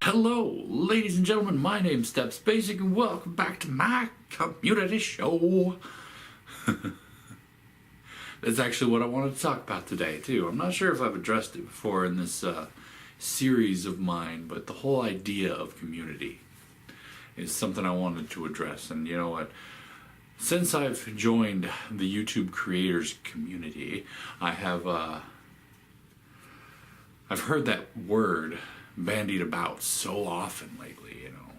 Hello, ladies and gentlemen, my name's Steps Basic and welcome back to my community show. That's actually what I wanted to talk about today, too. I'm not sure if I've addressed it before in this series of mine, but the whole idea of community is something I wanted to address. And you know what? Since I've joined the YouTube creators community, I've heard that word bandied about so often lately, you know.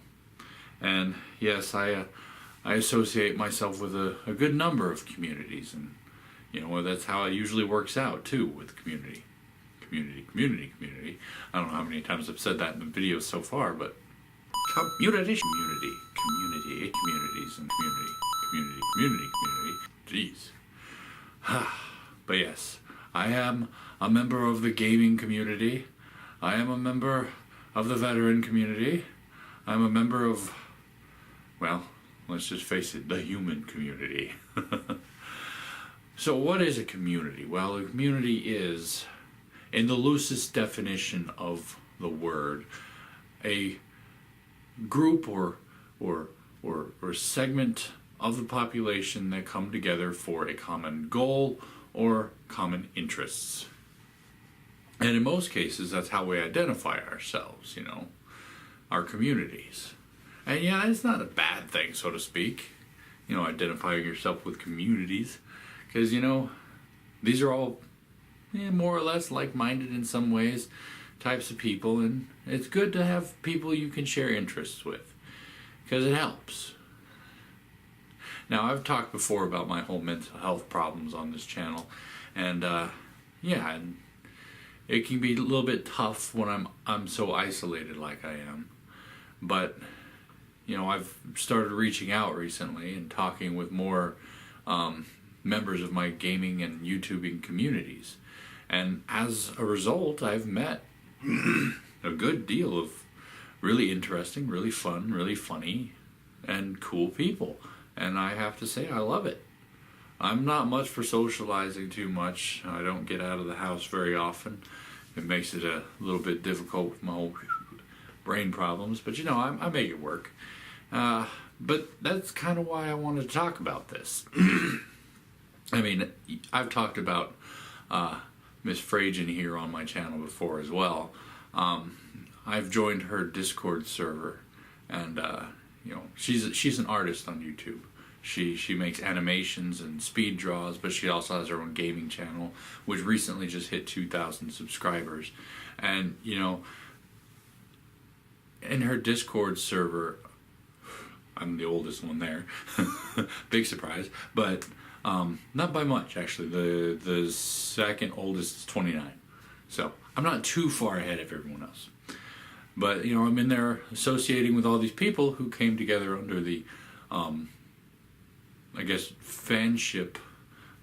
And yes, I associate myself with a good number of communities, and you know that's how it usually works out too with community. I don't know how many times I've said that in the videos so far, but communities and community. Jeez. But yes, I am a member of the gaming community. I am a member of the veteran community. I'm a member of, well, let's just face it, the human community. So what is a community? Well, a community is, in the loosest definition of the word, a group or segment of the population that come together for a common goal or common interests. And in most cases, that's how we identify ourselves, you know, our communities. And yeah, it's not a bad thing, so to speak, you know, identifying yourself with communities. Because, you know, these are all more or less like-minded in some ways types of people. And it's good to have people you can share interests with, because it helps. Now, I've talked before about my whole mental health problems on this channel. And, and it can be a little bit tough when I'm so isolated like I am. But, you know, I've started reaching out recently and talking with more members of my gaming and YouTubing communities. And as a result, I've met a good deal of really interesting, really fun, really funny, and cool people. And I have to say, I love it. I'm not much for socializing too much. I don't get out of the house very often. It makes it a little bit difficult with my whole brain problems, but you know, I make it work. But that's kind of why I wanted to talk about this. I mean, I've talked about Miss Fragen here on my channel before as well. I've joined her Discord server, and you know, she's an artist on YouTube. She makes animations and speed draws, but she also has her own gaming channel, which recently just hit 2,000 subscribers. And, you know, in her Discord server, I'm the oldest one there. Big surprise. But not by much, actually. The second oldest is 29. So I'm not too far ahead of everyone else. But, you know, I'm in there associating with all these people who came together under the I guess fanship,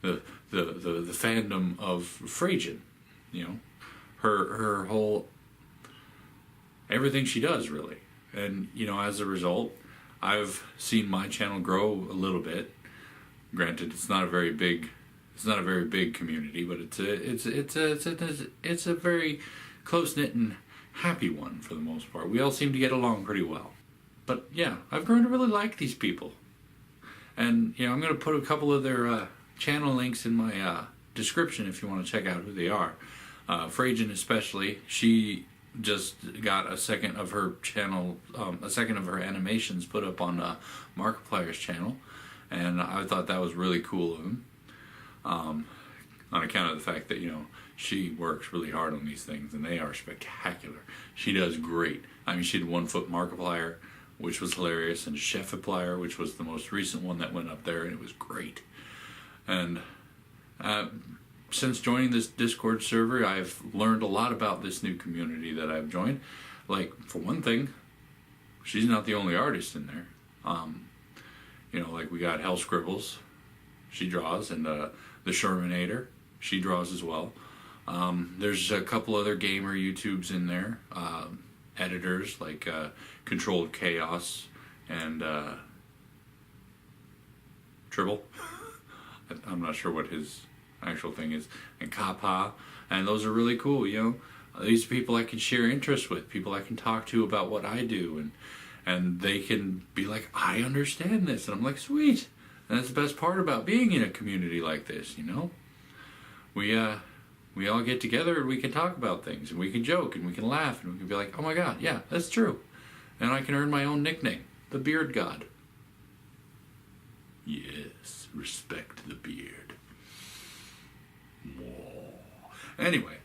the fandom of Fragen, you know, her whole everything she does really. And you know, as a result, I've seen my channel grow a little bit. Granted, it's not a very big community, but it's a very close knit and happy one for the most part. We all seem to get along pretty well. But yeah, I've grown to really like these people. And, you know, I'm going to put a couple of their channel links in my description if you want to check out who they are. Fragen especially, she just got a second of her channel, a second of her animations put up on Markiplier's channel. And I thought that was really cool of him. On account of the fact that, you know, she works really hard on these things and they are spectacular. She does great. I mean, she did One Foot Markiplier, which was hilarious, and Chefiplier, which was the most recent one that went up there, and it was great. And since joining this Discord server, I've learned a lot about this new community that I've joined. Like, for one thing, she's not the only artist in there. You know, like we got Hell Scribbles, she draws, and the Shermanator, she draws as well. There's a couple other gamer YouTubes in there. Editors like Controlled Chaos and Tribble. I'm not sure what his actual thing is. And Kappa. And those are really cool, you know. These are people I can share interests with, people I can talk to about what I do, and they can be like, I understand this, and I'm like, sweet. And that's the best part about being in a community like this, you know. We all get together and we can talk about things, and we can joke, and we can laugh, and we can be like, oh my god, yeah, that's true. And I can earn my own nickname, the Beard God. Yes, respect the beard. Whoa. Anyway.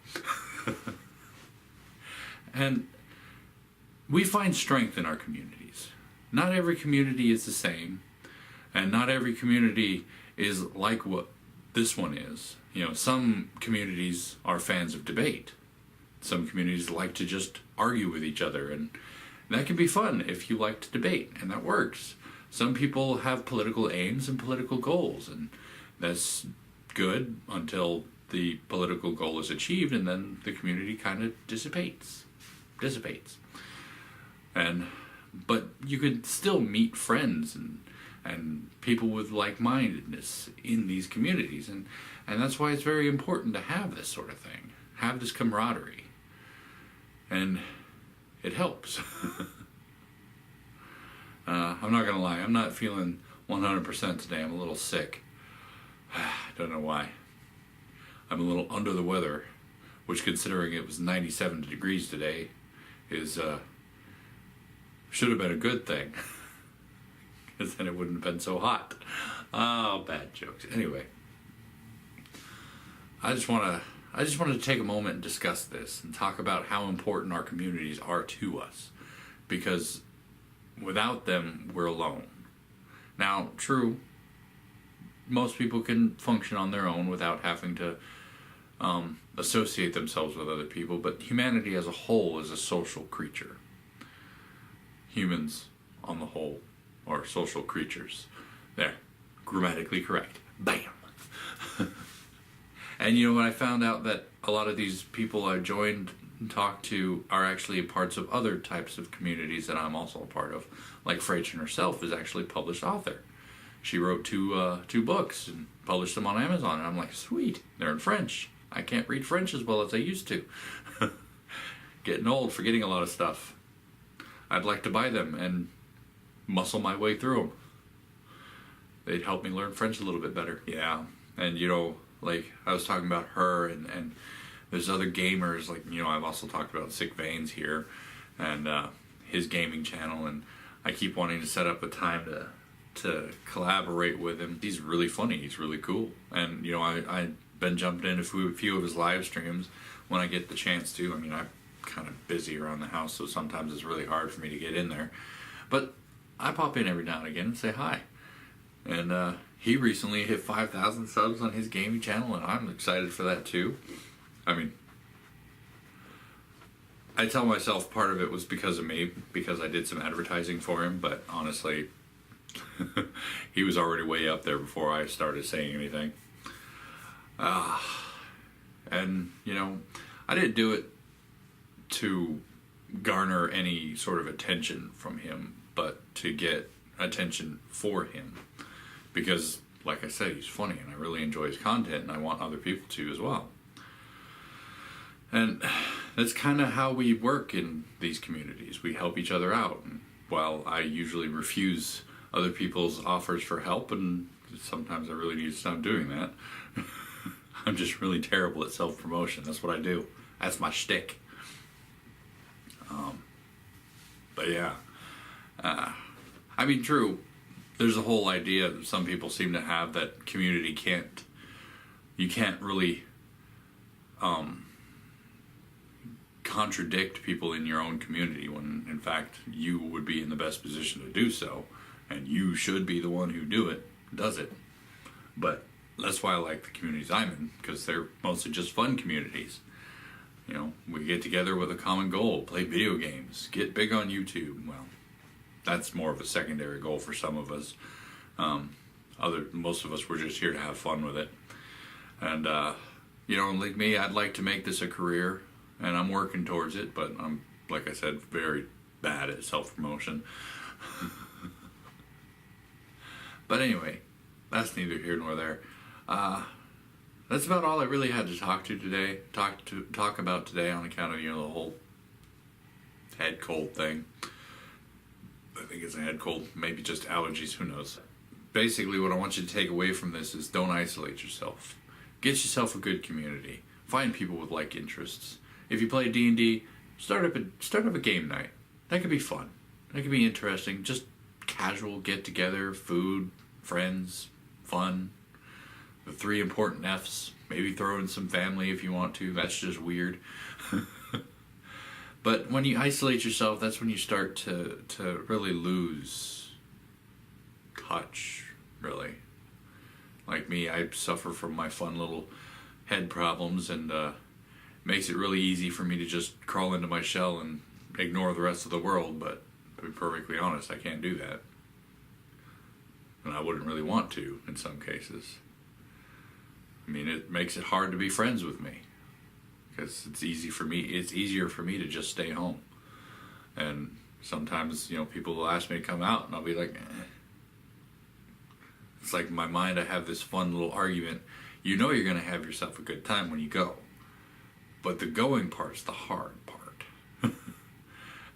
And we find strength in our communities. Not every community is the same, and not every community is like what this one is. You know, some communities are fans of debate. Some communities like to just argue with each other, and that can be fun if you like to debate, and that works. Some people have political aims and political goals, and that's good until the political goal is achieved, and then the community kind of dissipates. But you could still meet friends and people with like-mindedness in these communities, and that's why it's very important to have this sort of thing, have this camaraderie, and it helps. I'm not gonna lie, I'm not feeling 100% today. I'm a little sick. I don't know why. I'm a little under the weather, which, considering it was 97 degrees today, is should have been a good thing, because then it wouldn't have been so hot. Oh, bad jokes. Anyway, I just wanted to take a moment and discuss this and talk about how important our communities are to us, because without them, we're alone. Now, true, most people can function on their own without having to associate themselves with other people, but humanity as a whole is a social creature. Humans, on the whole, are social creatures. There, grammatically correct. Bam! And you know, when I found out that a lot of these people I joined and talked to are actually parts of other types of communities that I'm also a part of, like Freychen herself is actually a published author. She wrote two books and published them on Amazon, and I'm like, sweet, they're in French. I can't read French as well as I used to. Getting old, forgetting a lot of stuff. I'd like to buy them and muscle my way through them. They'd help me learn French a little bit better. Yeah, and you know, like I was talking about her, and there's other gamers, like, you know, I've also talked about Sick Veins here, and his gaming channel, and I keep wanting to set up a time to collaborate with him. He's really funny, he's really cool, and you know, I've been jumping in a few of his live streams when I get the chance to. I mean, I'm kind of busy around the house, so sometimes it's really hard for me to get in there, but I pop in every now and again and say hi. And he recently hit 5,000 subs on his gaming channel, and I'm excited for that too. I mean, I tell myself part of it was because of me, because I did some advertising for him, but honestly, he was already way up there before I started saying anything. And, you know, I didn't do it to garner any sort of attention from him, but to get attention for him. Because, like I said, he's funny, and I really enjoy his content, and I want other people to as well. And that's kind of how we work in these communities. We help each other out. And while I usually refuse other people's offers for help, and sometimes I really need to stop doing that, I'm just really terrible at self-promotion. That's what I do. That's my shtick. But yeah. I mean, true. There's a whole idea that some people seem to have that community you can't really contradict people in your own community, when in fact you would be in the best position to do so, and you should be the one who does it. But that's why I like the communities I'm in, because they're mostly just fun communities. You know, we get together with a common goal, play video games, get big on YouTube. Well, that's more of a secondary goal for some of us. Most of us, we're just here to have fun with it. And, you know, like me, I'd like to make this a career, and I'm working towards it, but I'm, like I said, very bad at self-promotion. But anyway, that's neither here nor there. that's about all I really had to talk about today on account of, the whole head cold thing. I think it's a head cold, maybe just allergies, who knows. Basically, what I want you to take away from this is don't isolate yourself. Get yourself a good community. Find people with like interests. If you play D&D, start up a game night. That could be fun. That could be interesting. Just casual get together, food, friends, fun. The 3 important F's. Maybe throw in some family if you want to. That's just weird. But when you isolate yourself, that's when you start to really lose touch, really. Like me, I suffer from my fun little head problems, and makes it really easy for me to just crawl into my shell and ignore the rest of the world. But to be perfectly honest, I can't do that. And I wouldn't really want to in some cases. I mean, it makes it hard to be friends with me. Because it's easier for me to just stay home. And sometimes, people will ask me to come out, and I'll be like, eh. It's like in my mind, I have this fun little argument. You're going to have yourself a good time when you go. But the going part's the hard part.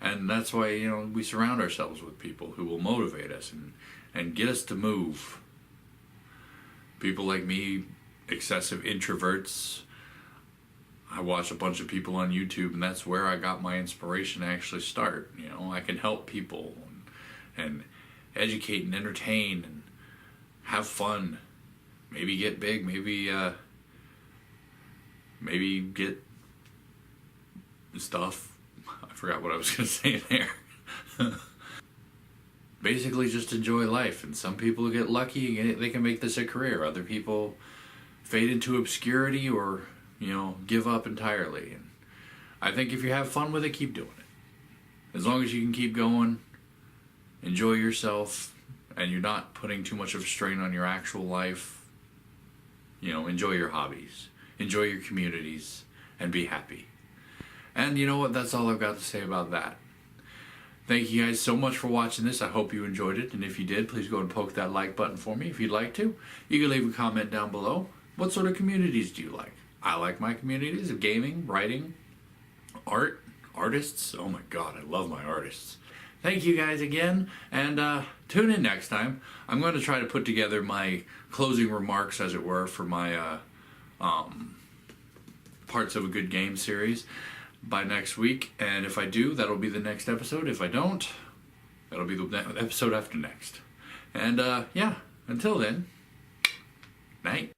And that's why, we surround ourselves with people who will motivate us and get us to move. People like me, excessive introverts. I watch a bunch of people on YouTube, and that's where I got my inspiration to actually start. I can help people and educate and entertain and have fun. Maybe get big. Maybe get stuff. I forgot what I was going to say there. Basically, just enjoy life. And some people get lucky and they can make this a career. Other people fade into obscurity or give up entirely. And I think if you have fun with it, keep doing it. As long as you can keep going, enjoy yourself, and you're not putting too much of a strain on your actual life, enjoy your hobbies, enjoy your communities, and be happy. And you know what? That's all I've got to say about that. Thank you guys so much for watching this. I hope you enjoyed it. And if you did, please go and poke that like button for me if you'd like to. You can leave a comment down below. What sort of communities do you like? I like my communities of gaming, writing, art, artists. Oh my God, I love my artists. Thank you guys again, and tune in next time. I'm going to try to put together my closing remarks, as it were, for my Parts of a Good Game series by next week. And if I do, that'll be the next episode. If I don't, that'll be the episode after next. And yeah, until then, night.